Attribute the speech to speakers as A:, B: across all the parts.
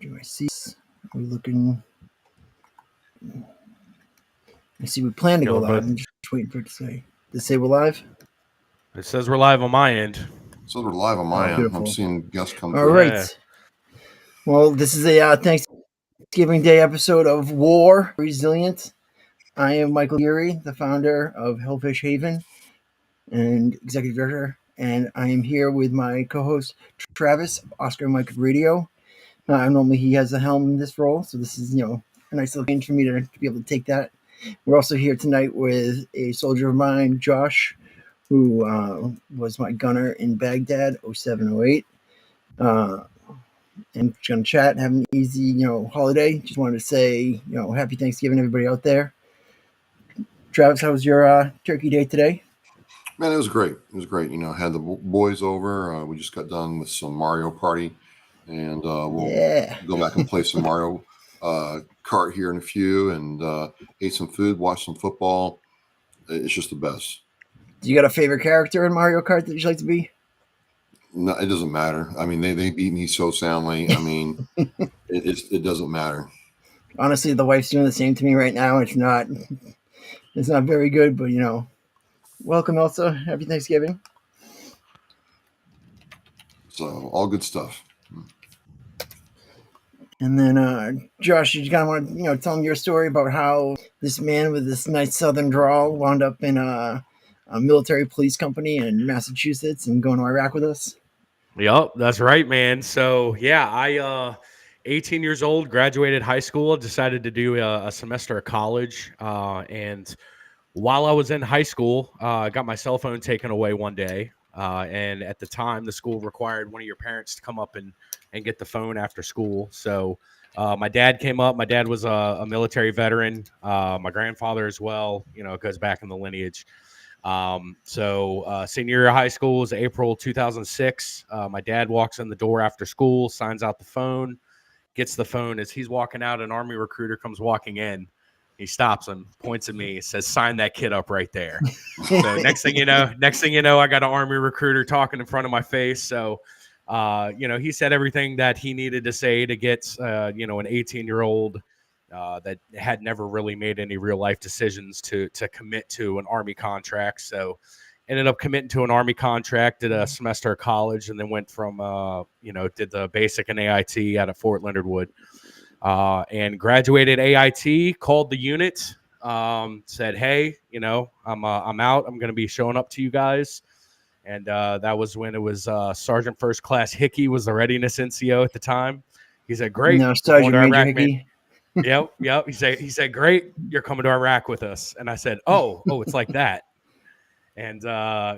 A: Do I see? Are we looking? I see we plan to go live. I'm just waiting for it to say. Does it say we're live?
B: It says we're live on my end.
C: So we're live on my end.
A: Beautiful.
C: I'm seeing guests come
A: All
C: through.
A: right.
B: Yeah.
A: Well, this is a Thanksgiving Day episode of War Resilient. I am Michael Geary, the founder of Hellfish Haven and executive director, and I am here with my co-host Travis of Oscar Mike Radio. Normally he has the helm in this role, so this is a nice little change for me to be able to take that. We're also here tonight with a soldier of mine, Josh, who was my gunner in Baghdad 0708. And just gonna chat and have an easy, holiday. Just wanted to say, happy Thanksgiving, everybody out there. Travis, how was your turkey day today?
C: Man, it was great. It was great. Had the boys over. We just got done with some Mario Party, and we'll go back and play some Mario Kart here in a few, and ate some food, watched some football. It's just the best.
A: Do you got a favorite character in Mario Kart that you like to be?
C: No, it doesn't matter. I mean, they beat me so soundly. I mean, it doesn't matter.
A: Honestly, the wife's doing the same to me right now. It's not very good, but welcome, Elsa. Happy Thanksgiving.
C: So all good stuff.
A: And then, Josh, you kind of want to, tell them your story about how this man with this nice southern drawl wound up in a military police company in Massachusetts and going to Iraq with us.
B: Yep, that's right, man. So yeah, I 18 years old, graduated high school, decided to do a semester of college, and while I was in high school, I got my cell phone taken away one day, and at the time, the school required one of your parents to come up and get the phone after school. So my dad came up. My dad was a military veteran. My grandfather as well. It goes back in the lineage. So senior year of high school is April 2006. My dad walks in the door after school, signs out the phone, gets the phone. As he's walking out, an Army recruiter comes walking in. He stops him, points at me, says, "Sign that kid up right there." So next thing you know, I got an Army recruiter talking in front of my face. So, he said everything that he needed to say to get, an 18-year-old that had never really made any real life decisions to commit to an Army contract. So ended up committing to an Army contract, did a semester of college, and then went from, did the basic and AIT out of Fort Leonard Wood. And graduated AIT, called the unit, said, "Hey, I'm out. I'm going to be showing up to you guys." And that was when it was Sergeant First Class Hickey was the readiness NCO at the time. He said, "Great,
A: no, Sergeant Major
B: Iraq,
A: Hickey."
B: Yep. He said, "Great, you're coming to Iraq with us." And I said, "Oh, it's like that." And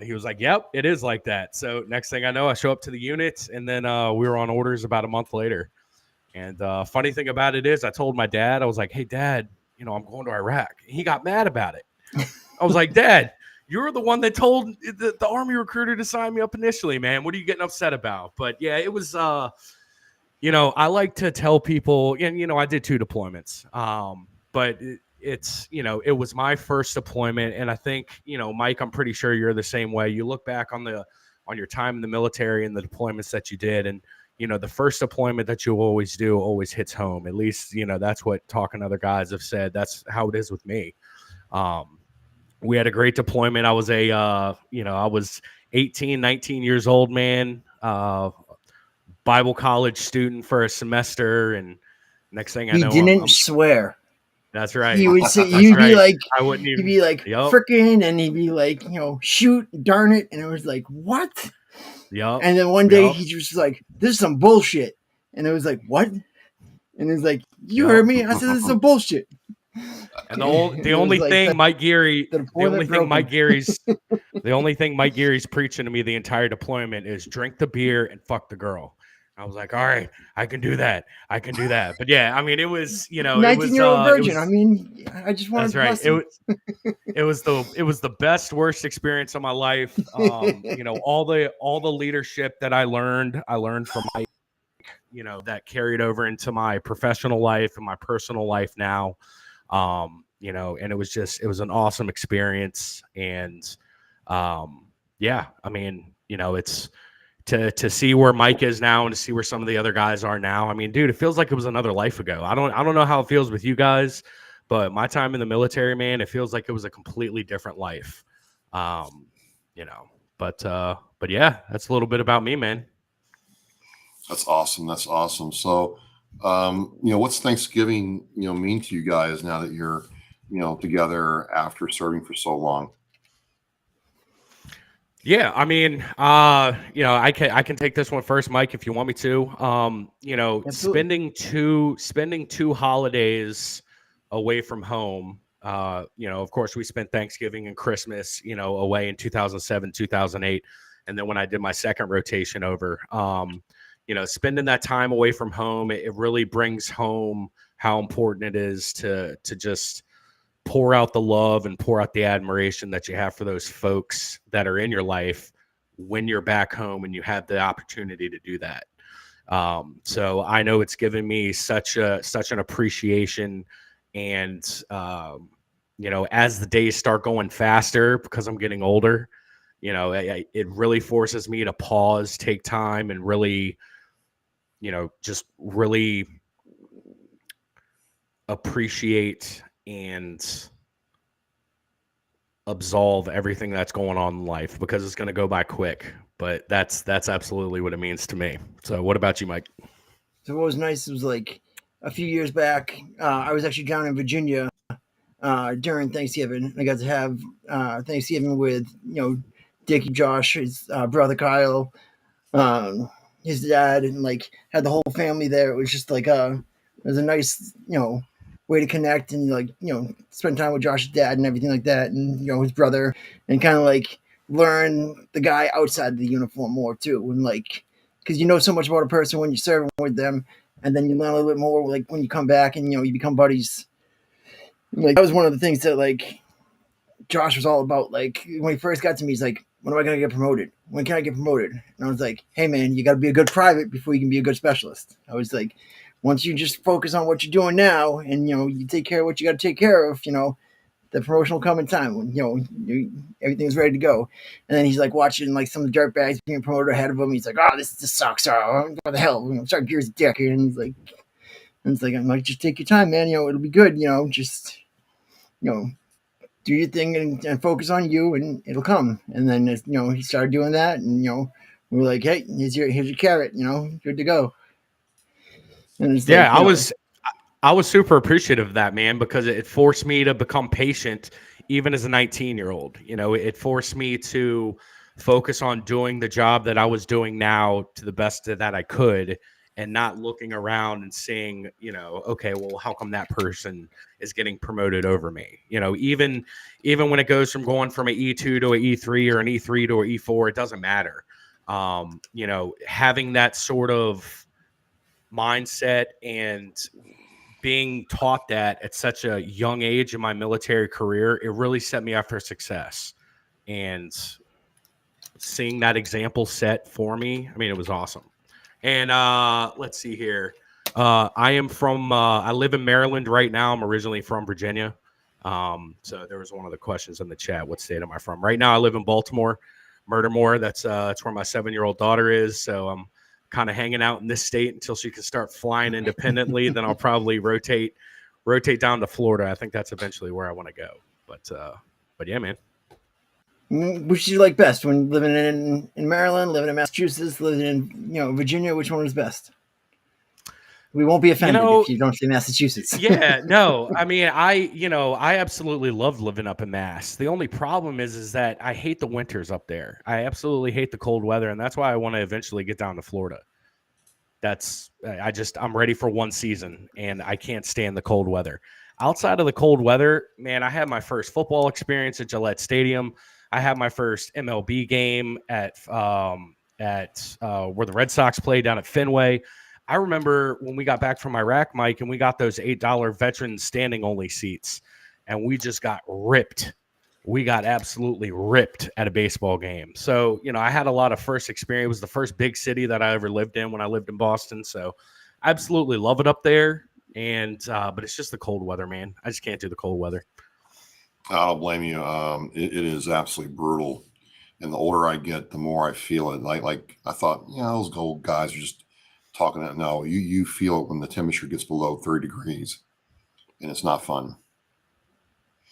B: he was like, "Yep, it is like that." So next thing I know, I show up to the unit, and then we were on orders about a month later. And funny thing about it is I told my dad, I was like, "Hey, Dad, I'm going to Iraq." And he got mad about it. I was like, "Dad, you're the one that told the Army recruiter to sign me up initially, man. What are you getting upset about?" But yeah, it was, I like to tell people, and, I did 2 deployments, but it was my first deployment. And I think, Mike, I'm pretty sure you're the same way. You look back on your time in the military and the deployments that you did, and the first deployment that you always do always hits home. At least, that's what talking to other guys have said. That's how it is with me. We had a great deployment. I was I was 18, 19 years old, man, Bible college student for a semester. And next thing I know,
A: he didn't swear.
B: That's right.
A: He would say,
B: he'd be like,
A: yep. Frickin', and he'd be like, shoot, darn it. And it was like, what?
B: Yeah.
A: And then one day he was like, "This is some bullshit." And it was like, "What?" And it was like, "You heard me." I said, "This is some bullshit."
B: And the only thing Mike Geary's preaching to me the entire deployment is drink the beer and fuck the girl. I was like, all right, I can do that. But yeah, I mean, it was,
A: 19-year-old virgin. I just wanted to.
B: That's right. It was the best, worst experience of my life. All the leadership that I learned from Mike, that carried over into my professional life and my personal life now. And it was an awesome experience. And yeah, I mean, it's to see where Mike is now and to see where some of the other guys are now. I mean, dude, it feels like it was another life ago. I don't know how it feels with you guys, but my time in the military, man, it feels like it was a completely different life. You know, but yeah, that's a little bit about me, man.
C: That's awesome. That's awesome. So, what's Thanksgiving, mean to you guys now that you're, together after serving for so long?
B: Yeah, I mean, I can take this one first, Mike, if you want me to.
A: Absolutely.
B: Spending two holidays away from home. Of course, we spent Thanksgiving and Christmas, away in 2007, 2008, and then when I did my second rotation over, spending that time away from home, it really brings home how important it is to just pour out the love and pour out the admiration that you have for those folks that are in your life when you're back home and you have the opportunity to do that. So I know it's given me such an appreciation, and as the days start going faster because I'm getting older, it really forces me to pause, take time, and really, just really appreciate and absolve everything that's going on in life, because it's going to go by quick. But that's absolutely what it means to me. So what about you, Mike?
A: So what was nice was like a few years back, I was actually down in Virginia during Thanksgiving. I got to have Thanksgiving with Dickie, Josh, his brother Kyle, um, his dad, and like had the whole family there. It was just like it was a nice way to connect and like spend time with Josh's dad and everything like that, and his brother, and kind of like learn the guy outside of the uniform more too, and like because you know so much about a person when you're serving with them, and then you learn a little bit more like when you come back and you become buddies. Like that was one of the things that like Josh was all about. Like when he first got to me, he's like, "When am I gonna get promoted? When can I get promoted?" And I was like, "Hey man, you got to be a good private before you can be a good specialist." I was like, "Once you just focus on what you're doing now, and you take care of what you got to take care of, the promotion will come in time when everything's ready to go." And then he's like watching like some of the dirtbags being promoted ahead of him. He's like, "Oh, this sucks. Oh, what the hell?" Start Gears dick, and he's like, I'm like, just take your time, man. It'll be good. Just do your thing and focus on you, and it'll come. And then he started doing that, and we were like, hey, here's your carrot, good to go. And it's
B: Yeah,
A: like
B: I was super appreciative of that, man, because it forced me to become patient even as a 19-year-old. It forced me to focus on doing the job that I was doing now to the best that I could, and not looking around and seeing, okay, well, how come that person is getting promoted over me? Even when it goes from going from an E2 to an E3 or an E3 to an E4, it doesn't matter. Having that sort of mindset and being taught that at such a young age in my military career, it really set me up for success. And seeing that example set for me, I mean, it was awesome. And let's see here. I live in Maryland right now. I'm originally from Virginia. So there was one of the questions in the chat. What state am I from? Right now I live in Baltimore, Murdermore. That's where my 7-year-old daughter is. So I'm kind of hanging out in this state until she can start flying independently. Then I'll probably rotate down to Florida. I think that's eventually where I want to go. But yeah, man.
A: which do you like best when living in Maryland, living in Massachusetts, living in Virginia? Which one is best? We won't be offended if you don't say Massachusetts.
B: Yeah, no. I mean, I absolutely loved living up in Mass. The only problem is that I hate the winters up there. I absolutely hate the cold weather, and that's why I want to eventually get down to Florida. I'm ready for one season, and I can't stand the cold weather. Outside of the cold weather, man, I had my first football experience at Gillette Stadium. I had my first MLB game at where the Red Sox play down at Fenway. I remember when we got back from Iraq, Mike, and we got those $8 veteran standing only seats, and we just got ripped. We got absolutely ripped at a baseball game. So, I had a lot of first experience. It was the first big city that I ever lived in when I lived in Boston. So I absolutely love it up there. And, but it's just the cold weather, man. I just can't do the cold weather.
C: I don't blame you. It is absolutely brutal And the older I get, the more I feel it. Like I thought, those old guys are just talking. No, you feel it when the temperature gets below 30 degrees, and it's not fun.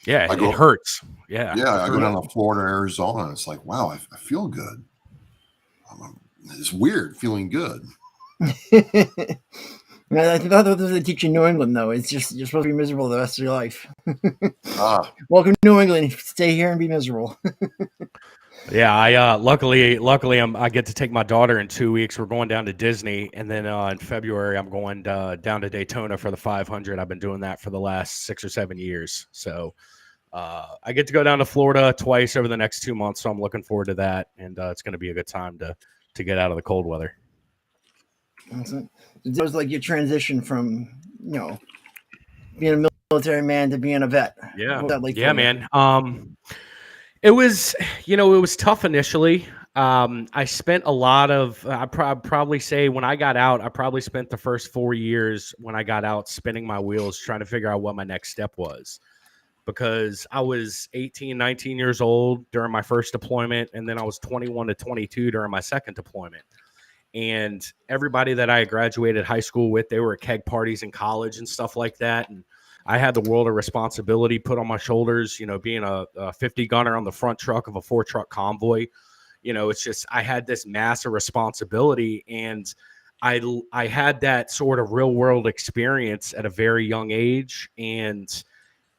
B: Yeah,
C: I
B: it
C: go,
B: hurts. Yeah,
C: I go down to Florida, Arizona, and it's like, wow, I feel good. It's weird feeling good.
A: I thought that was they teach in New England, though. It's just you're supposed to be miserable the rest of your life. Welcome to New England. Stay here and be miserable.
B: Yeah, I luckily I get to take my daughter in 2 weeks. We're going down to Disney, and then in February I'm going down to Daytona for the 500. I've been doing that for the last 6 or 7 years, so I get to go down to Florida twice over the next 2 months. So I'm looking forward to that, and it's going to be a good time to get out of the cold weather.
A: It was like your transition from being a military man to being a vet.
B: Yeah,
A: what was that like
B: yeah,
A: for you?
B: man. It was, it was tough initially. I spent a lot of, I'd probably say when I got out, I probably spent the first 4 years when I got out spinning my wheels, trying to figure out what my next step was. Because I was 18, 19 years old during my first deployment, and then I was 21 to 22 during my second deployment. And everybody that I graduated high school with, they were at keg parties in college and stuff like that. And I had the world of responsibility put on my shoulders, being a 50 gunner on the front truck of a 4-truck convoy. It's just I had this massive responsibility, and I had that sort of real world experience at a very young age. And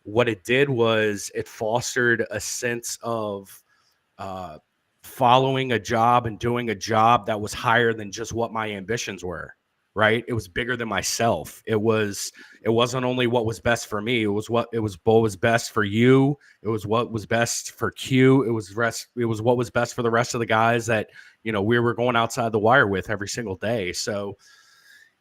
B: what it did was it fostered a sense of following a job and doing a job that was higher than just what my ambitions were. Right. It was bigger than myself. It wasn't only what was best for me. It was what was best for you. It was what was best for Q. It was what was best for the rest of the guys that, we were going outside the wire with every single day. So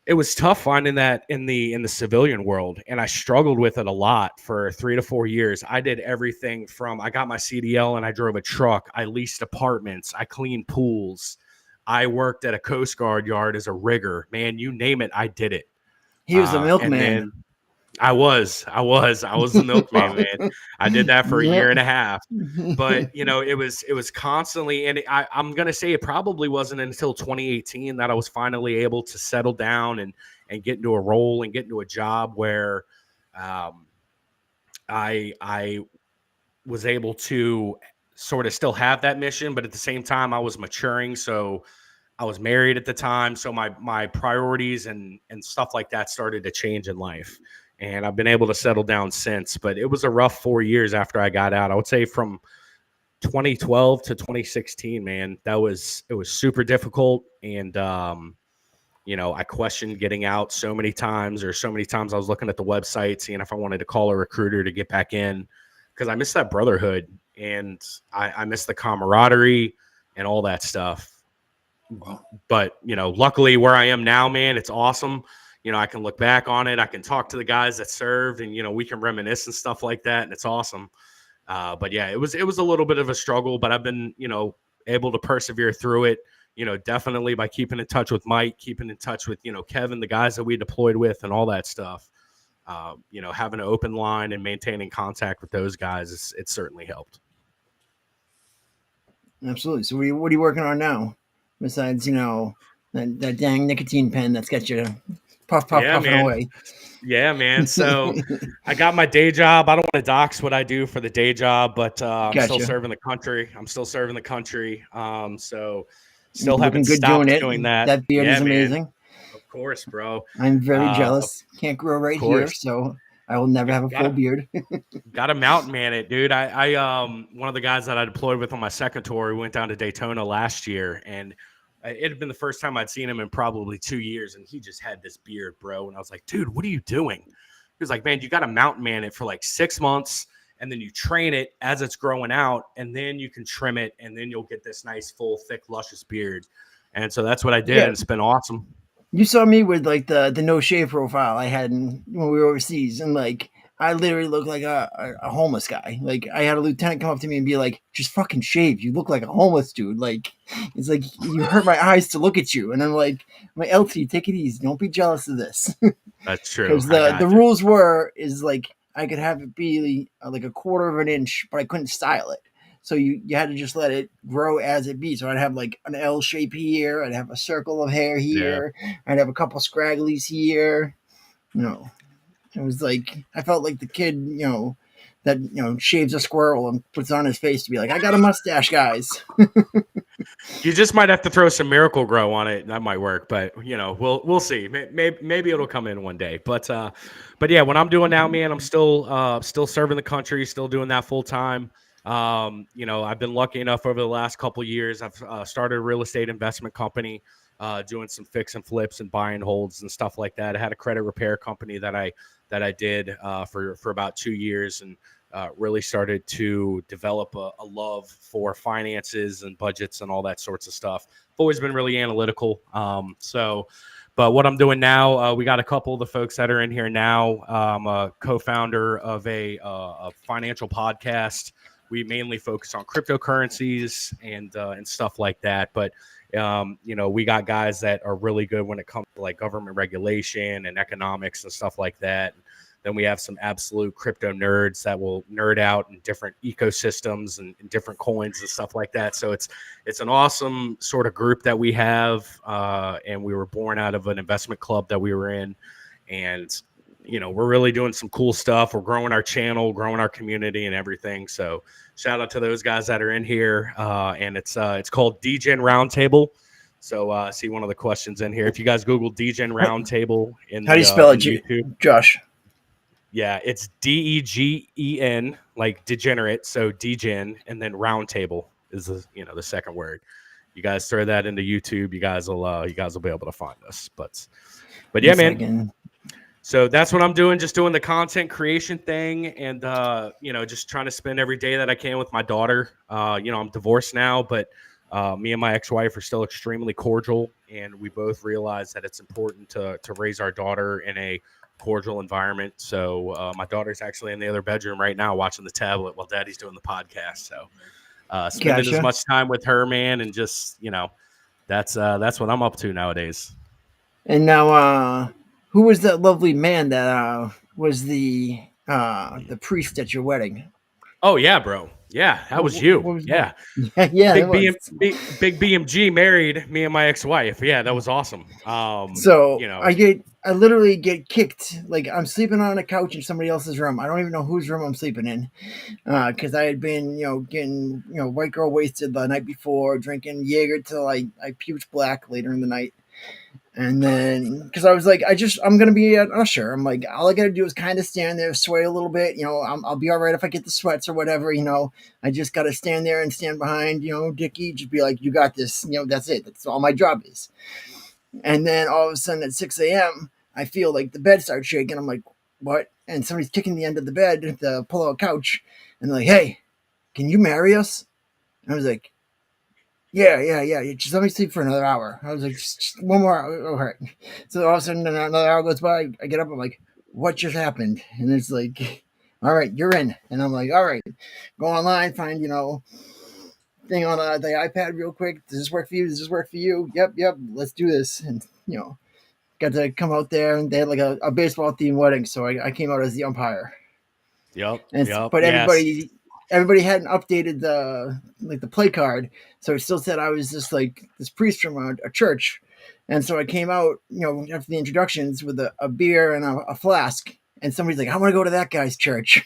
B: it was tough finding that in the civilian world, and I struggled with it a lot for 3 to 4 years. I did everything from I got my CDL and I drove a truck, I leased apartments, I cleaned pools, I worked at a Coast Guard yard as a rigger. Man, you name it, I did it.
A: He was a milkman.
B: And then I was the milkman, man. I did that for a year and a half. But it was constantly, and I'm gonna say it probably wasn't until 2018 that I was finally able to settle down and get into a role and get into a job where I was able to sort of still have that mission, but at the same time I was maturing. So I was married at the time, so my priorities and stuff like that started to change in life. And I've been able to settle down since, but it was a rough 4 years after I got out. I would say from 2012 to 2016, man, it was super difficult. And, I questioned getting out so many times I was looking at the website, seeing if I wanted to call a recruiter to get back in, because I miss that brotherhood and I miss the camaraderie and all that stuff. But, luckily where I am now, man, it's awesome. I can look back on it. I can talk to the guys that served and, we can reminisce and stuff like that. And it's awesome. But yeah, it was a little bit of a struggle, but I've been, able to persevere through it, definitely by keeping in touch with Mike, keeping in touch with, Kevin, the guys that we deployed with and all that stuff. Having an open line and maintaining contact with those guys, it certainly helped.
A: Absolutely. So what are you working on now? Besides, that dang nicotine pen that's got you puffing away.
B: Yeah, man. So I got my day job. I don't want to dox what I do for the day job, but I'm still serving the country. So still haven't stopped doing that.
A: That beard is amazing.
B: Man. Of course, bro.
A: I'm very jealous. Can't grow right here, so I will never have a full beard.
B: Got to mountain man it, dude. I one of the guys that I deployed with on my second tour, we went down to Daytona last year, and it had been the first time I'd seen him in probably 2 years, and he just had this beard, bro. And I was like, dude, what are you doing? He was like, man, you got to mountain man it for like 6 months, and then you train it as it's growing out, and then you can trim it, and then you'll get this nice, full, thick, luscious beard. And so that's what I did, and it's been awesome.
A: You saw me with like the no shave profile I had when we were overseas, and like I literally looked like a homeless guy. Like I had a lieutenant come up to me and be like, "Just fucking shave. You look like a homeless dude." Like it's like you hurt my eyes to look at you, and I'm like, "My LT, take it easy. Don't be jealous of this."
B: That's true.
A: Because the rules is like I could have it be like a quarter of an inch, but I couldn't style it. So you had to just let it grow as it be. So I'd have like an L shape here, I'd have a circle of hair here, I'd have a couple scragglies here. It was like I felt like the kid, that shaves a squirrel and puts it on his face to be like, I got a mustache, guys.
B: You just might have to throw some Miracle Grow on it. That might work, but we'll see. Maybe it'll come in one day. But yeah, what I'm doing now, man, I'm still serving the country, still doing that full time. I've been lucky enough over the last couple of years. I've started a real estate investment company, doing some fix and flips and buy and holds and stuff like that. I had a credit repair company that I did for about 2 years, and really started to develop a love for finances and budgets and all that sorts of stuff. I've always been really analytical. But what I'm doing now, we got a couple of the folks that are in here now. I'm a co-founder of a financial podcast. We mainly focus on cryptocurrencies and stuff like that. But we got guys that are really good when it comes to like government regulation and economics and stuff like that. Then we have some absolute crypto nerds that will nerd out in different ecosystems and different coins and stuff like that. So it's an awesome sort of group that we have. And we were born out of an investment club that we were in. And, we're really doing some cool stuff. We're growing our channel, growing our community and everything. So shout out to those guys that are in here. And it's called DGen Roundtable. So see one of the questions in here. If you guys Google DGen Roundtable
A: how do you spell it,
B: YouTube,
A: Josh?
B: Yeah, it's DEGEN, like degenerate. So DGen, and then roundtable is the second word. You guys throw that into YouTube, you guys will be able to find us. But yeah, man. So that's what I'm doing, just doing the content creation thing, and just trying to spend every day that I can with my daughter. I'm divorced now, but me and my ex-wife are still extremely cordial, and we both realize that it's important to raise our daughter in a cordial environment. So my daughter's actually in the other bedroom right now watching the tablet while Daddy's doing the podcast. So spending as much time with her, man, and just that's what I'm up to nowadays.
A: And now, who was that lovely man that was the priest at your wedding?
B: Oh yeah, bro. Yeah, that was you. Yeah.
A: Yeah.
B: Big BMG married me and my ex-wife. Yeah, that was awesome.
A: So I literally get kicked. Like I'm sleeping on a couch in somebody else's room. I don't even know whose room I'm sleeping in, because I had been getting white girl wasted the night before, drinking Jaeger till I puked black later in the night. And then, because I was like, I'm going to be an usher. I'm like, all I got to do is kind of stand there, sway a little bit. I'll be all right if I get the sweats or whatever. I just got to stand there and stand behind, Dickie, just be like, you got this. That's it. That's all my job is. And then all of a sudden at 6 a.m., I feel like the bed starts shaking. I'm like, what? And somebody's kicking the end of the bed, the pull-out couch. And they're like, hey, can you marry us? And I was like, yeah. Just let me sleep for another hour. I was like, just one more hour. All right. So all of a sudden, another hour goes by. I get up. I'm like, what just happened? And it's like, all right, you're in. And I'm like, all right, go online, find, thing on the iPad real quick. Does this work for you? Does this work for you? Yep. Let's do this. And, got to come out there, and they had like a baseball themed wedding. So I came out as the umpire.
B: Yep.
A: But everybody hadn't updated the play card, so it still said I was just like this priest from a church. And so I came out, after the introductions with a beer and a flask, and somebody's like, I want to go to that guy's church.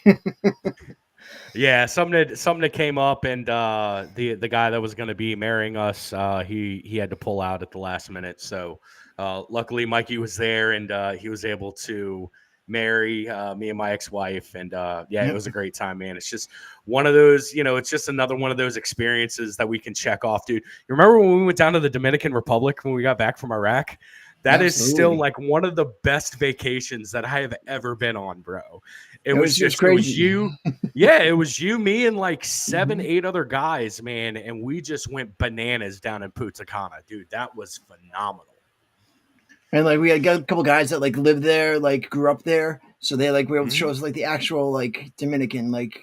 B: Yeah, something that came up, and the guy that was going to be marrying us, he had to pull out at the last minute. So luckily Mikey was there, and he was able to marry me and my ex-wife, and it was a great time, man. It's just one of those, it's just another one of those experiences that we can check off, dude. You remember when we went down to the Dominican Republic when we got back from Iraq? That Absolutely. Is still like one of the best vacations that I have ever been on, bro. It was crazy. It was you. Yeah, it was you, me, and like 7, 8 other guys, man. And we just went bananas down in Punta Cana, dude. That was phenomenal.
A: And like we had got a couple guys that like lived there, like grew up there. So they like were able to show us like the actual like Dominican, like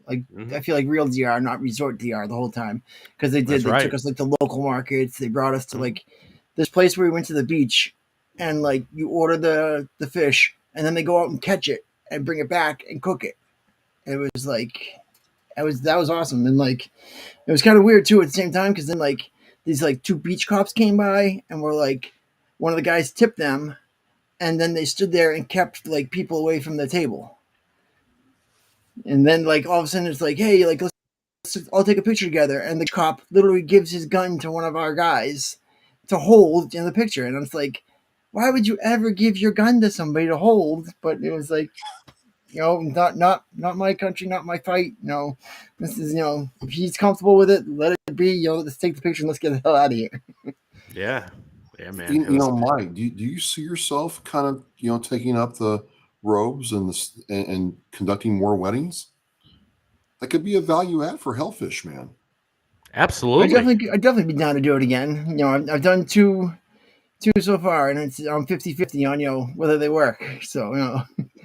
A: I feel like real DR, not resort DR the whole time. Because they took us like to local markets. They brought us to like this place where we went to the beach, and like you order the fish, and then they go out and catch it and bring it back and cook it. It was like that was awesome. And like it was kind of weird too at the same time because then like these like two beach cops came by and were like one of the guys tipped them, and then they stood there and kept like people away from the table. And then like all of a sudden it's like, hey, like let's all take a picture together. And the cop literally gives his gun to one of our guys to hold in the picture. And it's like, why would you ever give your gun to somebody to hold? But it was like, not my country, not my fight. This is, if he's comfortable with it, let it be. Let's take the picture and let's get the hell out of here.
B: Yeah, man.
C: Mike, do you see yourself kind of taking up the robes and conducting more weddings? That could be a value add for Hellfish, man.
B: Absolutely.
A: I'd definitely be down to do it again. I've done two so far, and I'm 50-50 on whether they work. So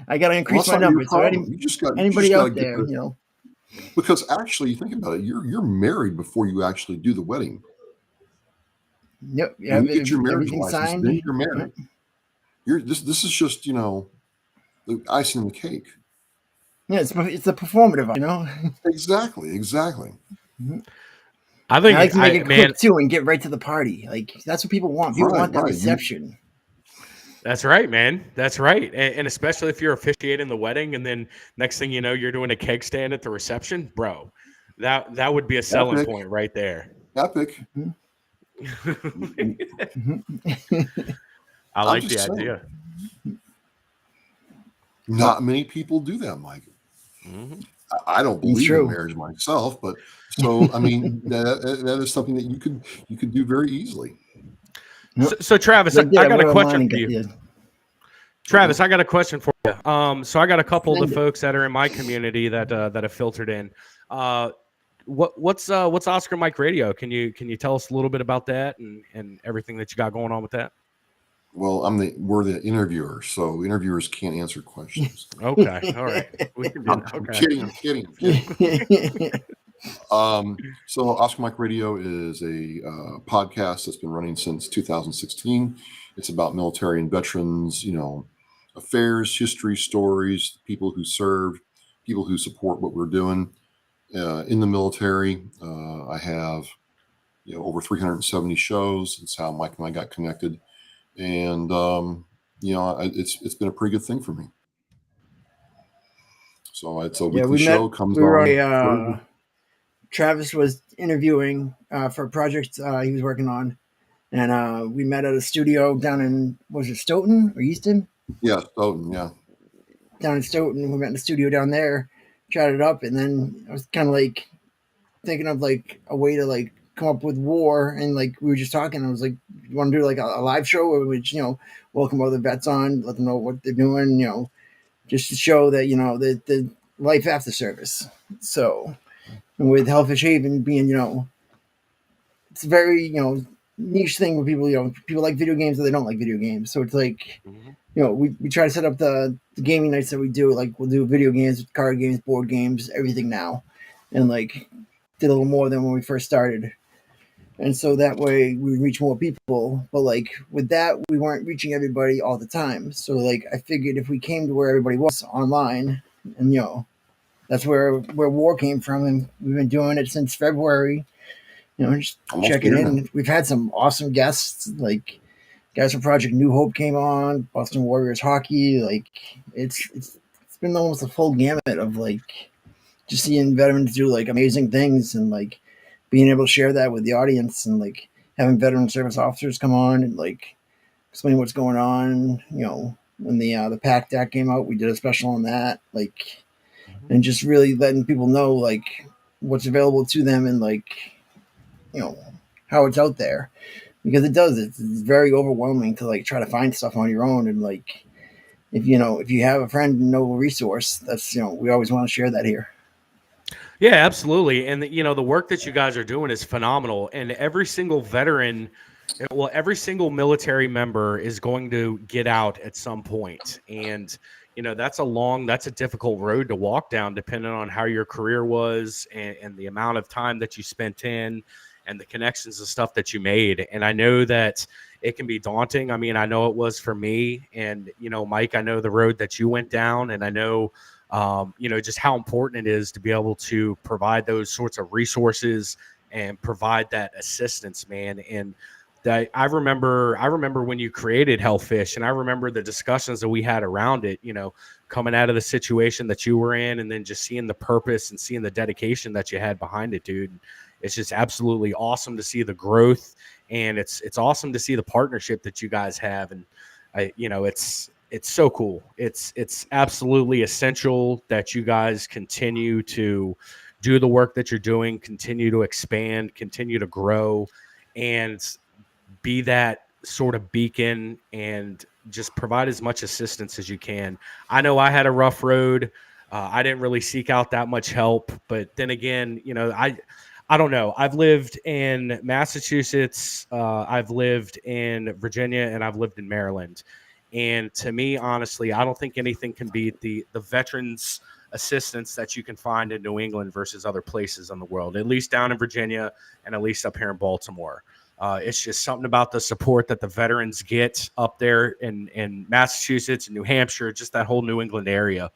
A: I got to increase my numbers. So anybody out there,
C: because actually, you think about it, you're married before you actually do the wedding.
A: Yep. Yeah.
C: When you get your marriage license, then you're married. Yep. This is just the icing on the cake.
A: Yeah, it's a performative,
C: Exactly.
A: Mm-hmm.
B: I think
A: I like to make it quick too and get right to the party. Like that's what people want. People want that reception.
B: That's right, man. That's right. And especially if you're officiating the wedding and then next thing you know, you're doing a keg stand at the reception, bro. That would be a selling point right there.
C: Epic.
A: Mm-hmm.
B: I like the idea.
C: Not many people do that, Mike. Mm-hmm. I don't believe in marriage myself, but so I mean that is something that you could do very easily.
B: So Travis, I got a question for you. Travis, I got a question for you. So I got a couple of the folks that are in my community that have filtered in. What's Oscar Mike Radio? Can you tell us a little bit about that and everything that you got going on with that?
C: Well, we're the interviewers, so interviewers can't answer questions.
B: Okay, all right.
C: I'm kidding. So Oscar Mike Radio is a podcast that's been running since 2016. It's about military and veterans, affairs, history, stories, people who served, people who support what we're doing in the military. I have over 370 shows. It's how Mike and I got connected. And it's been a pretty good thing for me. So it's a weekly show. Comes on.
A: Travis was interviewing for a project he was working on, and we met at a studio down in Stoughton or Easton?
C: Yeah, Stoughton. Yeah,
A: down in Stoughton. We met in the studio down there, chatted up, and then I was kind of like thinking of like a way to like come up with war, and like we were just talking. I was like, you want to do like a live show where we welcome other vets on, let them know what they're doing, just to show that the life after service. So with Hellfish Haven being it's a very niche thing where people like video games or they don't like video games. So it's like we try to set up the gaming nights that we do. Like we'll do video games, card games, board games, everything now, and like did a little more than when we first started. And so that way we would reach more people. But like with that, we weren't reaching everybody all the time. So like I figured if we came to where everybody was online, and that's where war came from, and we've been doing it since February. Just checking in. We've had some awesome guests, like guys from Project New Hope came on, Boston Warriors hockey. Like it's been almost a full gamut of like just seeing veterans do like amazing things and like being able to share that with the audience and like having veteran service officers come on and like explain what's going on. When the PACT Act came out, we did a special on that, like, and just really letting people know like what's available to them and like how it's out there, because it's very overwhelming to like try to find stuff on your own. And like if you have a friend and know a resource, that's we always want to share that here.
B: Yeah, absolutely. And the work that you guys are doing is phenomenal. And every single veteran, every single military member is going to get out at some point. And that's a difficult road to walk down, depending on how your career was and the amount of time that you spent in and the connections and stuff that you made. And I know that it can be daunting. I mean, I know it was for me. And, Mike, I know the road that you went down. And I know just how important it is to be able to provide those sorts of resources and provide that assistance, man. And that I remember when you created Hellfish, and I remember the discussions that we had around it, coming out of the situation that you were in, and then just seeing the purpose and seeing the dedication that you had behind it, dude. It's just absolutely awesome to see the growth, and it's awesome to see the partnership that you guys have. And it's so cool. It's absolutely essential that you guys continue to do the work that you're doing, continue to expand, continue to grow, and be that sort of beacon and just provide as much assistance as you can. I know I had a rough road. I didn't really seek out that much help, but then again, I don't know. I've lived in Massachusetts, I've lived in Virginia, and I've lived in Maryland. And to me, honestly, I don't think anything can beat the veterans assistance that you can find in New England versus other places in the world, at least down in Virginia and at least up here in Baltimore. It's just something about the support that the veterans get up there in Massachusetts and New Hampshire, just that whole New England area.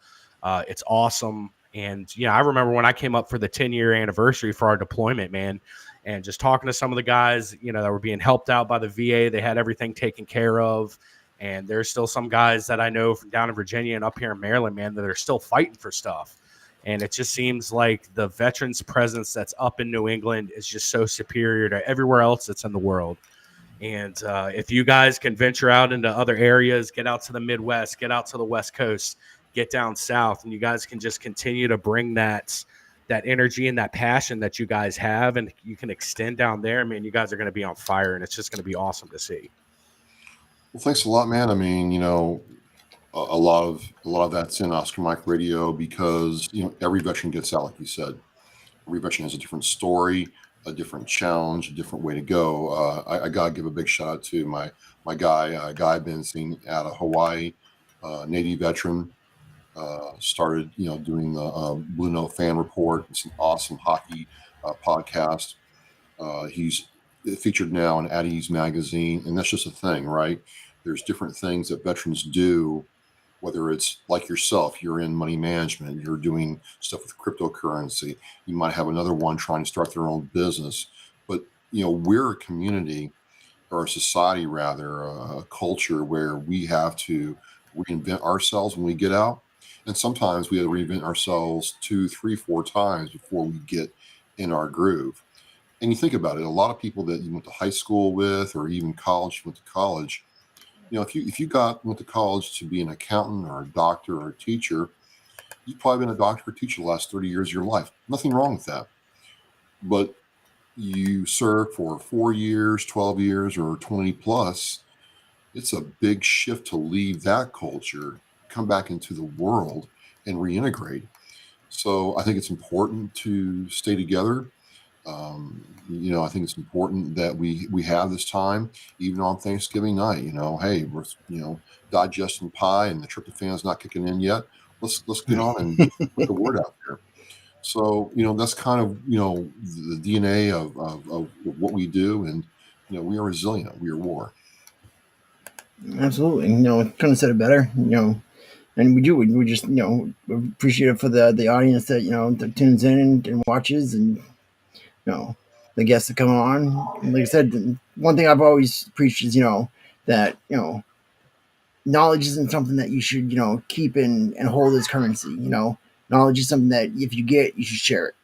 B: It's awesome. And, I remember when I came up for the 10-year anniversary for our deployment, man, and just talking to some of the guys, that were being helped out by the VA. They had everything taken care of. And there's still some guys that I know from down in Virginia and up here in Maryland, man, that are still fighting for stuff. And it just seems like the veterans presence that's up in New England is just so superior to everywhere else that's in the world. And if you guys can venture out into other areas, get out to the Midwest, get out to the West Coast, get down south, and you guys can just continue to bring that energy and that passion that you guys have, and you can extend down there, I mean, you guys are going to be on fire, and it's just going to be awesome to see.
C: Well, thanks a lot, man. I mean, a lot of that's in Oscar Mike Radio because every veteran gets out, like you said. Every veteran has a different story, a different challenge, a different way to go. I gotta give a big shout out to my guy, Guy Benzine out of Hawaii, Navy veteran. Started doing the Blue Note Fan Report. It's an awesome hockey podcast. He's featured now in Addie's magazine, and that's just a thing, right? There's different things that veterans do, whether it's like yourself, you're in money management, you're doing stuff with cryptocurrency, you might have another one trying to start their own business. But, we're a community, or a society rather, a culture where we have to reinvent ourselves when we get out. And sometimes we have to reinvent ourselves 2, 3, 4 times before we get in our groove. And you think about it, a lot of people that you went to high school with, or even college, went to college, if you went to college to be an accountant or a doctor or a teacher, you've probably been a doctor or teacher the last 30 years of your life. Nothing wrong with that. But you serve for 4 years, 12 years, or 20 plus. It's a big shift to leave that culture, come back into the world, and reintegrate. So I think it's important to stay together. I think it's important that we have this time, even on Thanksgiving night. Hey, we're digesting pie and the tryptophan's not kicking in yet. Let's get on and put the word out there. So that's kind of the DNA of what we do, and we are resilient. We are war.
A: Absolutely. Couldn't have said it better. And we do. We just appreciate it for the audience that tunes in and watches, and the guests that come on. And like I said, one thing I've always preached is that knowledge isn't something that you should keep and hold as currency. Knowledge is something that if you get, you should share it.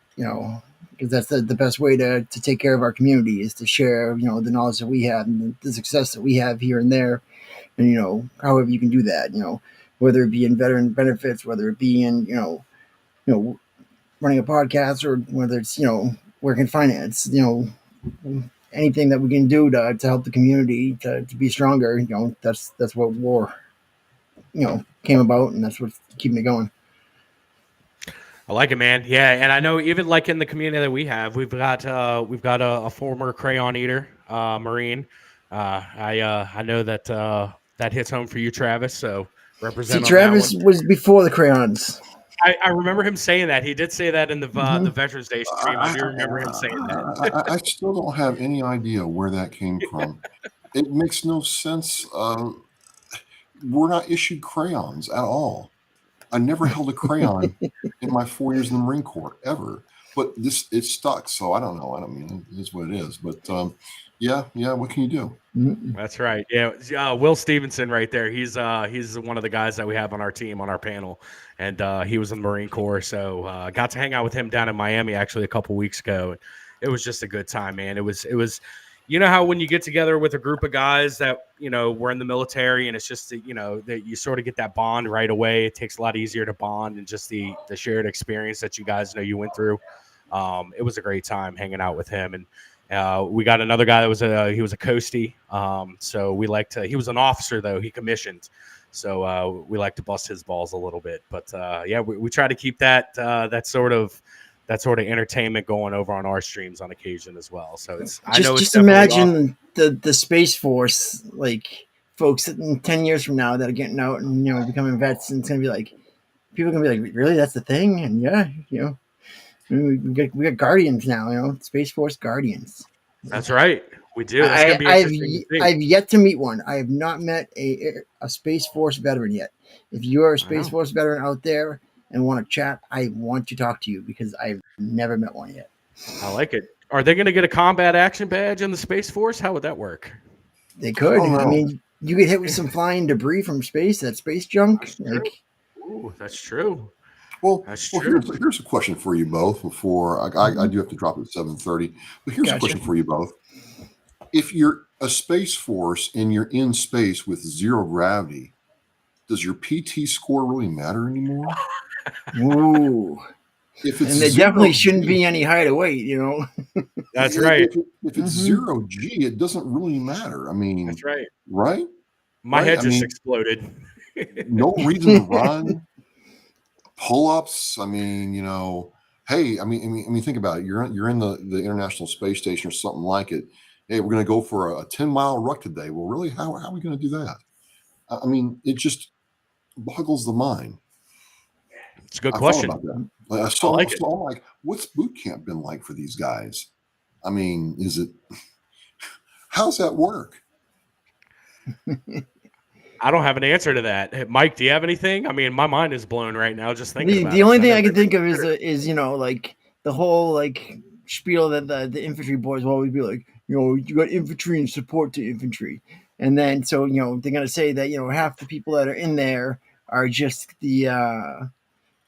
A: Because that's the best way to take care of our community is to share the knowledge that we have and the success that we have here and there, and however you can do that. Whether it be in veteran benefits, whether it be in running a podcast, or whether it's working finance, anything that we can do to help the community to be stronger, that's what war came about, and that's what's keeping it going.
B: I like it, man. Yeah, and I know even like in the community that we have, we've got a former crayon eater, Marine. I know that that hits home for you, Travis. So represent.
A: See, Travis was before the crayons.
B: I remember him saying that. He did say that in the Veterans Day stream. I do remember him saying that.
C: I still don't have any idea where that came from. It makes no sense. We're not issued crayons at all. I never held a crayon in my 4 years in the Marine Corps ever. But it stuck. So I don't know. I don't mean it is what it is. But yeah. What can you do?
B: That's right. Yeah, Will Stevenson right there. He's one of the guys that we have on our team on our panel, and he was in the Marine Corps. So got to hang out with him down in Miami actually a couple weeks ago. It was just a good time, man. It was. You know how when you get together with a group of guys that were in the military, and it's just that you sort of get that bond right away. It takes a lot easier to bond, and just the shared experience that you guys know you went through. It was a great time hanging out with him, and we got another guy that was he was a coastie. So we like to. He was an officer though. He commissioned, so we like to bust his balls a little bit. But yeah, we try to keep that sort of entertainment going over on our streams on occasion as well. So I know it's
A: just
B: definitely
A: imagine the Space Force, like folks in 10 years from now that are getting out and becoming vets, and it's gonna be like people are gonna be like, really, that's the thing? And yeah, we got Guardians now, Space Force Guardians.
B: That's right. We do. That's gonna be interesting.
A: I've yet to meet one. I have not met a Space Force veteran yet. If you are a Space Force veteran out there and want to chat, I want to talk to you because I've never met one yet.
B: I like it. Are they going to get a combat action badge in the Space Force? How would that work?
A: They could. I mean, you get hit with some flying debris from space. That space junk.
B: That's true.
C: Well, here's a question for you both. Before I do have to drop at 7:30, but here's a question for you both. If you're a Space Force and you're in space with zero gravity, does your PT score really matter anymore?
A: Ooh. And there definitely shouldn't be any height or weight,
B: That's right.
C: If it's zero G, it doesn't really matter. I mean,
B: that's right.
C: Right?
B: My head just exploded.
C: No reason to run. Pull-ups. I mean, hey, I mean, think about it. You're in the International Space Station or something like it. Hey, we're going to go for a 10-mile ruck today. Well, really, how are we going to do that? I mean, it just boggles the mind.
B: It's a good question.
C: So I'm like, what's boot camp been like for these guys? I mean, how's that work?
B: I don't have an answer to that. Mike, do you have anything? I mean, my mind is blown right now just thinking about it.
A: The only thing I can think of is like the whole like spiel that the infantry boys will always be like, you got infantry and support to infantry. And then so they're gonna say that half the people that are in there are just the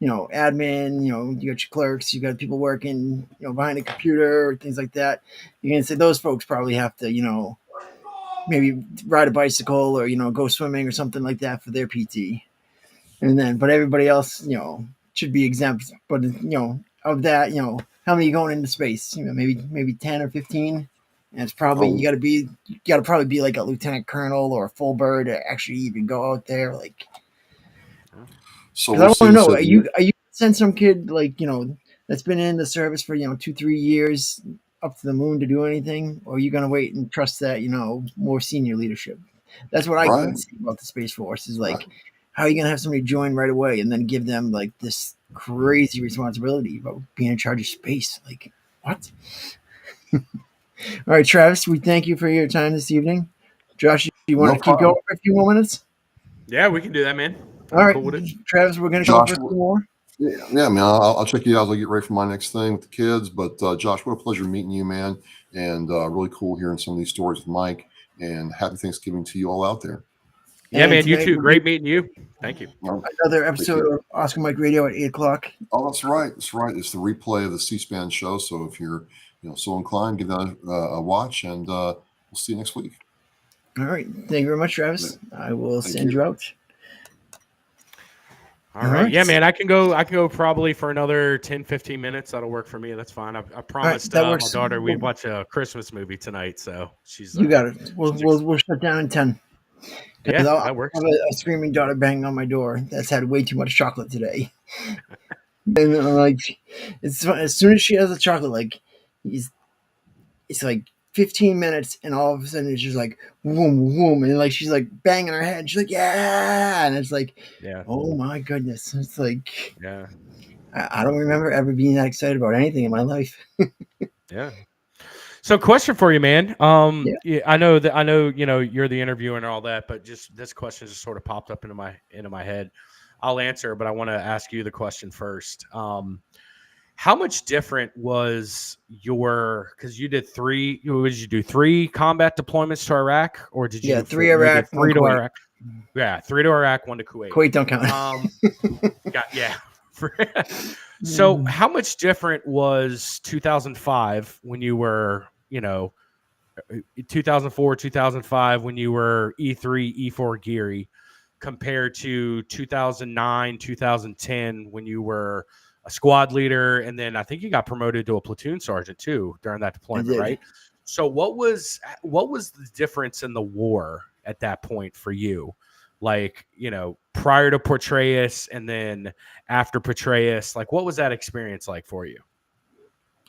A: admin, you got your clerks, you got people working, behind a computer, things like that. You're gonna say those folks probably have to, maybe ride a bicycle or, go swimming or something like that for their PT. And then, but everybody else, should be exempt. But, of that, how many are going into space? Maybe 10 or 15. And it's probably, you got to probably be like a lieutenant colonel or a full bird to actually even go out there. Like, so I want to know, are you send some kid like, that's been in the service for, 2-3 years up to the moon to do anything, or are you going to wait and trust that, more senior leadership? That's what I can see about the Space Force is like, how are you going to have somebody join right away and then give them like this crazy responsibility about being in charge of space? Like, what? All right, Travis, we thank you for your time this evening. Josh, you want to keep going for a few more minutes?
B: Yeah, we can do that, man.
A: All right, cool Travis, we're going to go for some more.
C: Yeah, man. I'll check you out as I get ready for my next thing with the kids. But Josh, what a pleasure meeting you, man. And really cool hearing some of these stories with Mike. And happy Thanksgiving to you all out there.
B: Yeah, man. You too. Great meeting you. Thank you.
A: Another episode of Oscar Mike Radio at 8:00.
C: Oh, that's right. That's right. It's the replay of the C-SPAN show. So if you're so inclined, give that a watch, and we'll see you next week.
A: All right. Thank you very much, Travis. I will send you out.
B: All right. Yeah, man, I can go probably for another 10, 15 minutes. That'll work for me. That's fine. I promised my daughter we'd watch a Christmas movie tonight. So
A: you got it. We'll shut down in 10.
B: Yeah, that works.
A: I have a screaming daughter banging on my door that's had way too much chocolate today. And like, as soon as she has a chocolate, like, it's like 15 minutes, and all of a sudden it's just like, boom, boom, and like she's like banging her head. She's like, yeah, and it's like, oh my goodness. It's like, I don't remember ever being that excited about anything in my life.
B: Yeah. So, question for you, man. I know you're the interviewer and all that, but just this question just sort of popped up into my head. I'll answer, but I want to ask you the question first. How much different was because you did what did you do? 3 combat deployments to Iraq, or did you
A: Yeah,
B: do
A: 3
B: 4? You did
A: Iraq, 1
B: 3 to
A: Kuwait.
B: Iraq. Yeah, 3 to Iraq, 1 to Kuwait.
A: Kuwait don't count.
B: Yeah. So how much different was 2005 when you were, 2004, 2005 when you were E3, E4 Geary, compared to 2009, 2010 when you were a squad leader, and then I think you got promoted to a platoon sergeant too during that deployment, right? So what was the difference in the war at that point for you? Like, prior to Portrayus and then after Portrayus, like what was that experience like for you?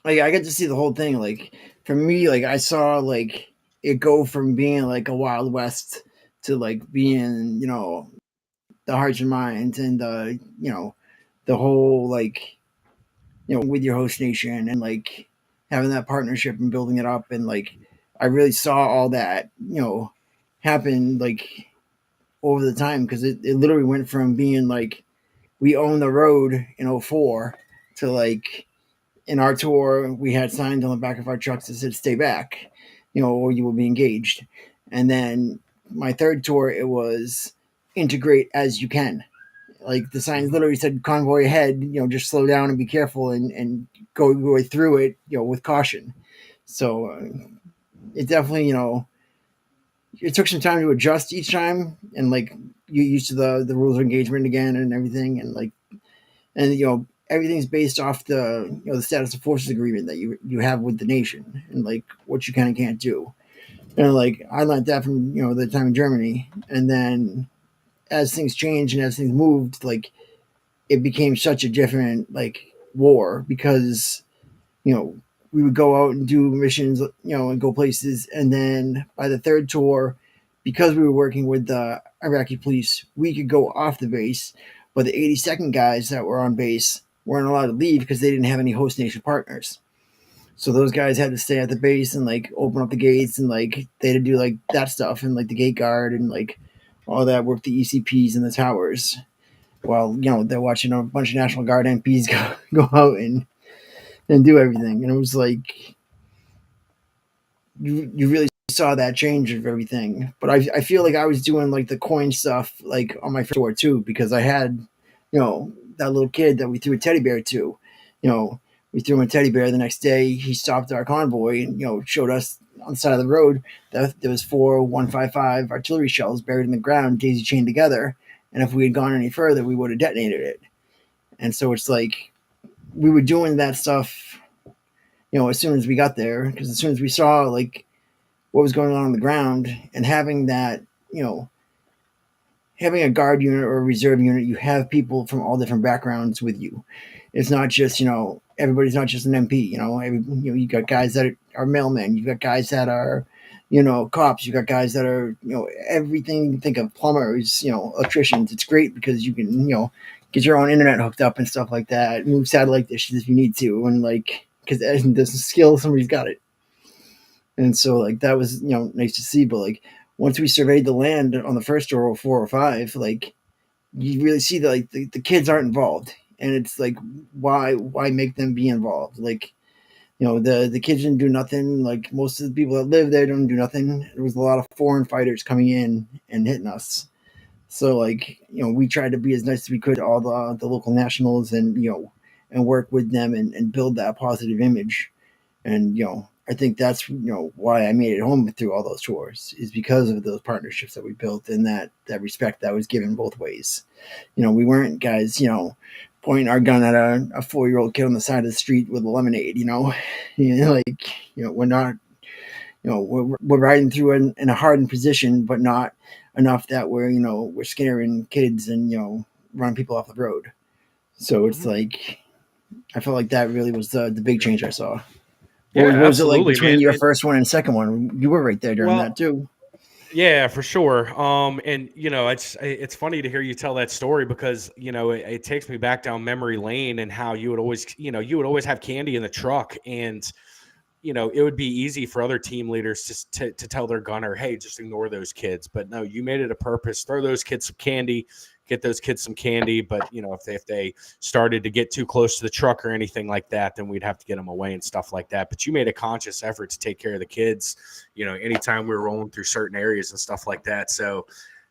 A: Like I got to see the whole thing. Like for me, like I saw like it go from being like a Wild West to like being, the hearts and minds and the whole like, with your host nation and like having that partnership and building it up. And like I really saw all that, happen like over the time, because it literally went from being like we own the road in '04 to like in our tour we had signs on the back of our trucks that said stay back, or you will be engaged. And then my third tour, it was integrate as you can. Like the signs literally said convoy ahead, just slow down and be careful and go through it, with caution. So it definitely, it took some time to adjust each time, and like you used to the rules of engagement again and everything, and like, and everything's based off the status of forces agreement that you have with the nation, and like what you can and can't do. And like I learned that from the time in Germany, and then as things changed and as things moved, like it became such a different like war, because we would go out and do missions, and go places, and then by the third tour, because we were working with the Iraqi police, we could go off the base, but the 82nd guys that were on base weren't allowed to leave because they didn't have any host nation partners. So those guys had to stay at the base and like open up the gates, and like they had to do like that stuff and like the gate guard and like all that, work the ECPs and the towers, while they're watching a bunch of National Guard MPs go out and do everything. And it was like you really saw that change of everything. But I feel like I was doing like the coin stuff like on my first tour too, because I had that little kid that we threw a teddy bear to. We threw him a teddy bear. The next day he stopped our convoy and showed us on the side of the road that there was 4 155 artillery shells buried in the ground, daisy chained together. And if we had gone any further, we would have detonated it. And so it's like we were doing that stuff, as soon as we got there, because as soon as we saw like what was going on the ground, and having that, having a guard unit or a reserve unit, you have people from all different backgrounds with you. It's not just, everybody's not just an MP, you got guys that are mailmen, you got guys that are, cops, you got guys that are, everything you can think of, plumbers, electricians. It's great because you can, get your own internet hooked up and stuff like that, move satellite dishes if you need to, and like, because there's a skill, somebody's got it. And so like that was nice to see. But like once we surveyed the land on the first tour of 4 or 5, like you really see that like the kids aren't involved, and it's like why make them be involved? Like the kids didn't do nothing. Like most of the people that live there don't do nothing. There was a lot of foreign fighters coming in and hitting us. So like we tried to be as nice as we could to all the local nationals, and and work with them and build that positive image. And I think that's why I made it home through all those tours, is because of those partnerships that we built, and that respect that was given both ways. We weren't guys pointing our gun at a 4-year-old kid on the side of the street with a lemonade. We're not, we're riding through in a hardened position, but not enough that we're scaring kids and running people off the road. So it's like I felt like that really was the big change I saw.
B: Yeah,
A: What was it like
B: absolutely,
A: between
B: man.
A: your first one and second one? You were right there during that too.
B: Yeah, for sure. And it's funny to hear you tell that story, because it takes me back down memory lane, and how you would always have candy in the truck, and it would be easy for other team leaders to tell their gunner, hey, just ignore those kids. But no, you made it a purpose. Throw those kids some candy, get those kids some candy. But if they started to get too close to the truck or anything like that, then we'd have to get them away and stuff like that. But you made a conscious effort to take care of the kids, anytime we were rolling through certain areas and stuff like that. So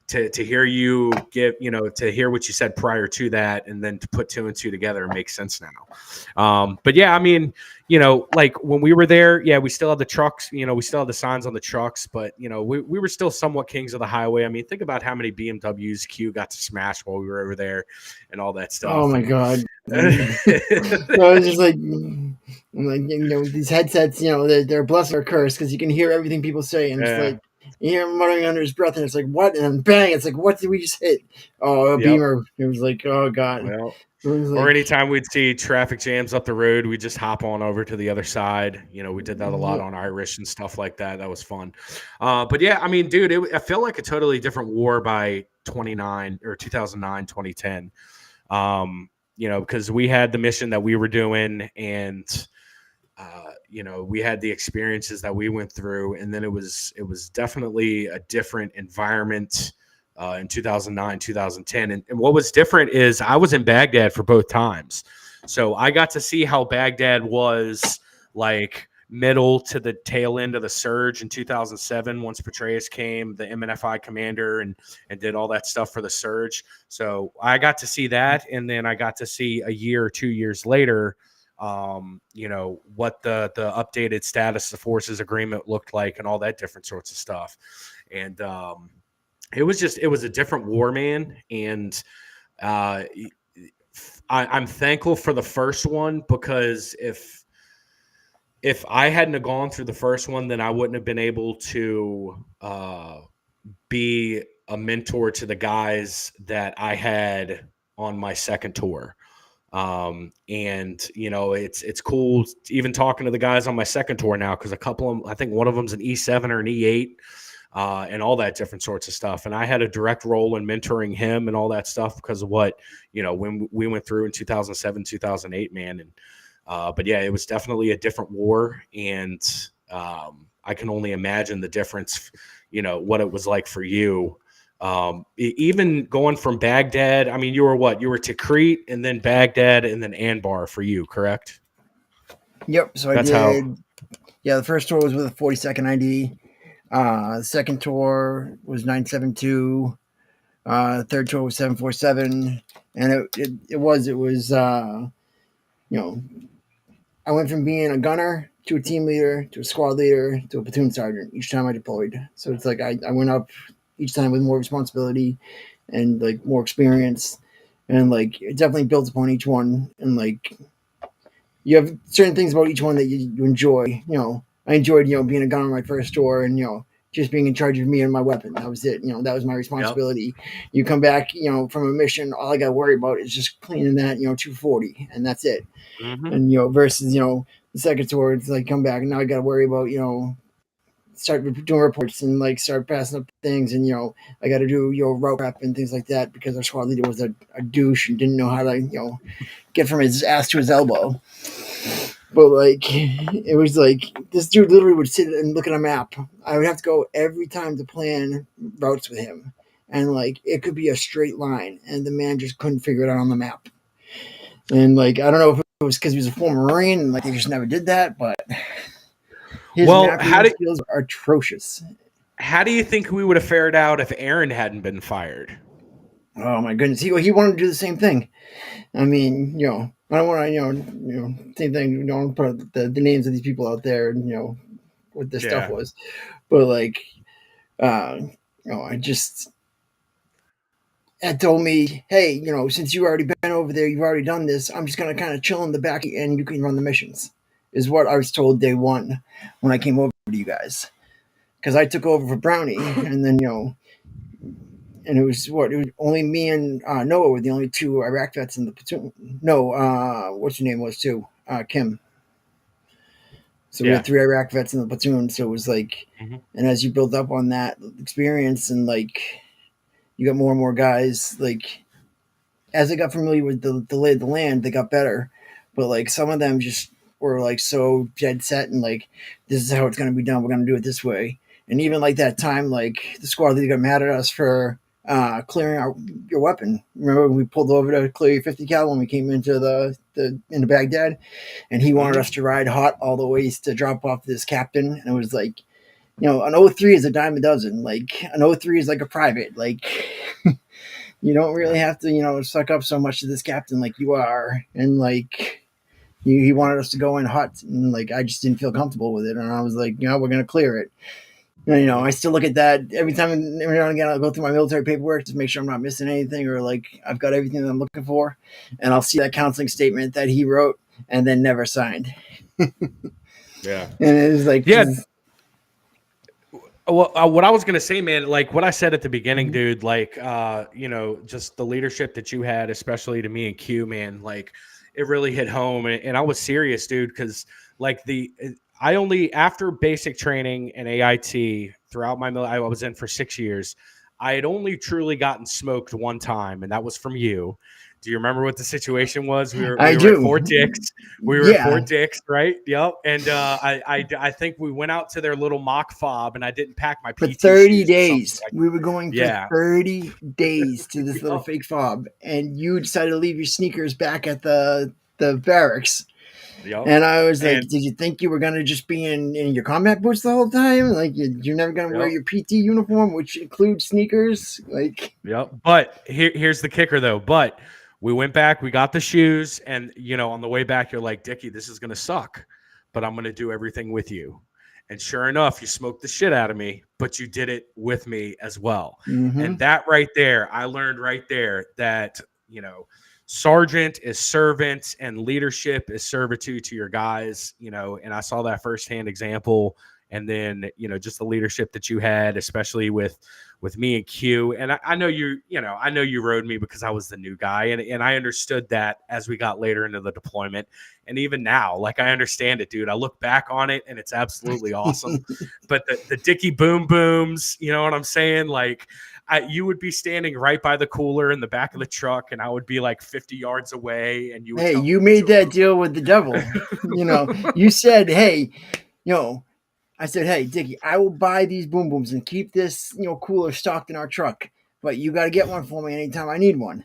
B: to hear you give, to hear what you said prior to that, and then to put two and two together makes sense now. But yeah, I mean, like when we were there, yeah, we still had the trucks, we still had the signs on the trucks, but we were still somewhat kings of the highway. I mean, think about how many BMWs Q got to smash while we were over there and all that stuff.
A: Oh my God. So it's just like these headsets, they're a blessing or a curse, because you can hear everything people say, and it's like you hear him muttering under his breath, and it's like, what? And then bang, it's like, what did we just hit? Oh, a beamer. It was like, oh God.
B: Well, or anytime we'd see traffic jams up the road, we just hop on over to the other side. We did that a lot on Irish and stuff like that. That was fun. But yeah, I mean, dude, I felt like a totally different war by 2009, 2010. Because we had the mission that we were doing, and we had the experiences that we went through, and then it was definitely a different environment in 2009, 2010. And what was different is I was in Baghdad for both times. So I got to see how Baghdad was like middle to the tail end of the surge in 2007, once Petraeus came, the MNFI commander, and did all that stuff for the surge. So I got to see that. And then I got to see a year or 2 years later, what the updated status of the forces agreement looked like and all that different sorts of stuff. And it was a different war, man. And I'm thankful for the first one, because if I hadn't have gone through the first one, then I wouldn't have been able to be a mentor to the guys that I had on my second tour. And it's cool even talking to the guys on my second tour now, because a couple of them, I think one of them's an E7 or an E8, and all that different sorts of stuff. And I had a direct role in mentoring him and all that stuff because of what, when we went through in 2007, 2008, man. And, but yeah, it was definitely a different war. And, I can only imagine the difference, what it was like for you. Even going from Baghdad, I mean, you were Tikrit, and then Baghdad, and then Anbar for you, correct?
A: Yep. So I did. Yeah, the first tour was with a 42nd ID. The second tour was 972. Third tour was 747, and it was I went from being a gunner to a team leader to a squad leader to a platoon sergeant each time I deployed. So it's like I went up each time with more responsibility and like more experience, and like it definitely builds upon each one. And like you have certain things about each one that you enjoy. I enjoyed being a gunner on my first tour, and just being in charge of me and my weapon. That was it. That was my responsibility. Yep. You come back, from a mission, all I got to worry about is just cleaning that, 240, and that's it. Mm-hmm. And, versus, the second tour, it's like come back and now I got to worry about, start doing reports and like start passing up things. And, I got to do, route prep and things like that, because our squad leader was a douche and didn't know how to, get from his ass to his elbow. But like, it was like this dude literally would sit and look at a map. I would have to go every time to plan routes with him, and like it could be a straight line, and the man just couldn't figure it out on the map. And like, I don't know if it was because he was a former Marine and like they just never did that, but his mapping skills are atrocious.
B: How do you think we would have fared out if Aaron hadn't been fired?
A: Oh my goodness, he wanted to do the same thing. I mean, I don't want to, same thing. Don't put the names of these people out there, and, what this stuff was. But like, it told me, hey, since you've already been over there, you've already done this. I'm just gonna kind of chill in the back, and you can run the missions. Is what I was told day one when I came over to you guys, because I took over for Brownie, and then and it was only me and Noah were the only two Iraq vets in the platoon. No, what's your name was too? Kim. So we had 3 Iraq vets in the platoon. So it was like, and as you build up on that experience and like, you got more and more guys, like as I got familiar with the lay of the land, they got better. But like some of them just were like so dead set and like, this is how it's going to be done. We're going to do it this way. And even like that time, like the squad leader got mad at us for clearing your weapon. Remember, we pulled over to clear your 50 cal when we came into into Baghdad, and he wanted us to ride hot all the ways to drop off this captain. And it was like, an O3 is a dime a dozen. Like an O3 is like a private. Like you don't really have to, suck up so much to this captain like you are. And like he wanted us to go in hot, and like I just didn't feel comfortable with it. And I was like, we're gonna clear it. And, I still look at that every now and again. I'll go through my military paperwork to make sure I'm not missing anything, or like I've got everything that I'm looking for. And I'll see that counseling statement that he wrote and then never signed.
B: Yeah.
A: And it was like,
B: well, what I was going to say, man, like what I said at the beginning, dude, like, just the leadership that you had, especially to me and Q, man, like it really hit home. And I was serious, dude, because like I only, after basic training and AIT throughout I was in for 6 years, I had only truly gotten smoked one time, and that was from you. Do you remember what the situation was? We were at Fort Dix. We were at Fort Dix, right? Yep. And I think we went out to their little mock fob, and I didn't pack my PT
A: for 30
B: shoes
A: days.
B: Like
A: we were going for 30 days to this little fake fob, and you decided to leave your sneakers back at the barracks. Yep. And I was like, did you think you were going to just be in your combat boots the whole time? Like, you're never going to wear your PT uniform, which includes sneakers? Like,
B: yep. But here's the kicker, though. But we went back, we got the shoes, and, on the way back, you're like, Dickie, this is going to suck, but I'm going to do everything with you. And sure enough, you smoked the shit out of me, but you did it with me as well. Mm-hmm. And that right there, I learned right there that, sergeant is servant and leadership is servitude to your guys, and I saw that firsthand example. And then, just the leadership that you had, especially with me and Q. And I know I know you rode me because I was the new guy. And I understood that as we got later into the deployment. And even now, like, I understand it, dude. I look back on it and it's absolutely awesome. But the Dickie boom booms, you know what I'm saying? Like, you would be standing right by the cooler in the back of the truck, and I would be like 50 yards away. And you would
A: you made that deal with the devil. You said, hey, I said, hey, Dickie, I will buy these boom booms and keep this, cooler stocked in our truck, but you got to get one for me anytime I need one.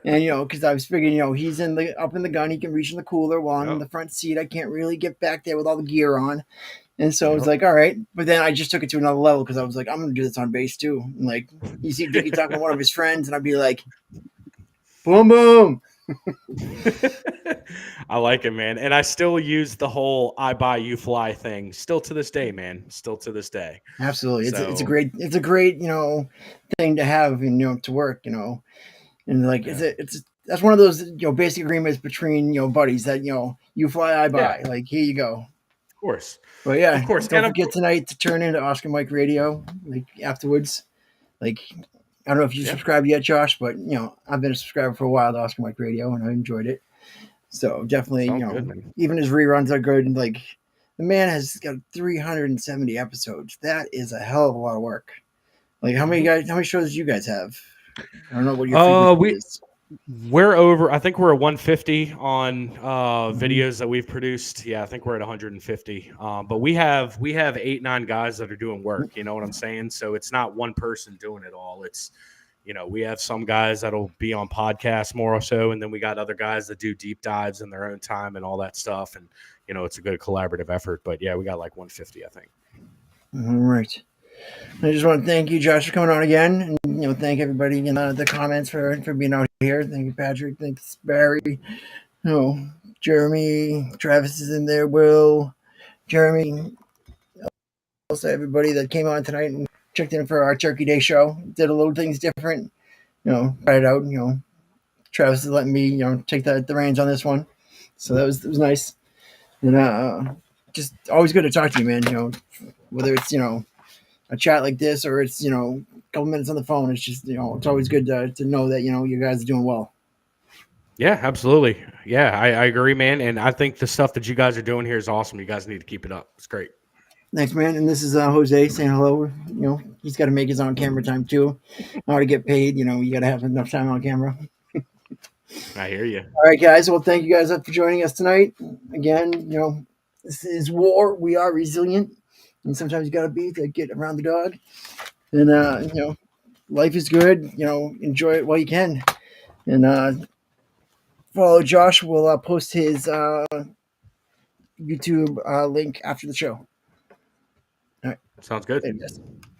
A: And, because I was figuring, he's up in the gun, he can reach in the cooler while I'm in the front seat. I can't really get back there with all the gear on. And so I was like, all right. But then I just took it to another level because I was like, I'm going to do this on base too. And like, you see Dickie talking to one of his friends, and I'd be like, boom, boom.
B: I like it, man. And I still use the whole I buy you fly thing still to this day, man. Still to this day.
A: Absolutely. So, it's a great, thing to have and, to work, and like, that's one of those, basic agreements between, buddies that, you fly, I buy, like, here you go.
B: Of course.
A: But yeah, of course. Don't forget tonight to turn into Oscar Mike Radio, like afterwards. Like, I don't know if you subscribed yet, Josh, but I've been a subscriber for a while to Oscar Mike Radio, and I enjoyed it. So definitely, good, even his reruns are good. And like, the man has got 370 episodes. That is a hell of a lot of work. Like, how many shows do you guys have? I don't know what your frequency is.
B: We're over. I think we're at 150 on videos that we've produced. Yeah, I think we're at 150. But we have 8-9 guys that are doing work. You know what I'm saying? So it's not one person doing it all. It's we have some guys that'll be on podcasts more or so, and then we got other guys that do deep dives in their own time and all that stuff. And it's a good collaborative effort. But yeah, we got like 150, I think.
A: All right. I just want to thank you, Josh, for coming on again, and thank everybody in the comments for being out here. Thank you, Patrick. Thanks, Barry. Jeremy, Travis is in there. Will, Jeremy, also everybody that came on tonight and checked in for our Turkey Day show. Did a little things different. Tried it out. Travis is letting me take the reins on this one, so it was nice. And just always good to talk to you, man. Whether it's a chat like this or it's a couple minutes on the phone, it's just it's always good to know that you guys are doing well.
B: Yeah, absolutely. Yeah, I agree, man. And I think the stuff that you guys are doing here is awesome. You guys need to keep it up. It's great.
A: Thanks, man. And this is Jose saying hello. He's got to make his own camera time too. How to get paid, you got to have enough time on camera.
B: I hear you.
A: All right, guys. Well, thank you guys for joining us tonight. Again, this is war. We are resilient. And sometimes you got to be to get around the dog. And, life is good. Enjoy it while you can. And follow Josh. We'll post his YouTube link after the show. All right.
B: Sounds good.
A: Later, guys.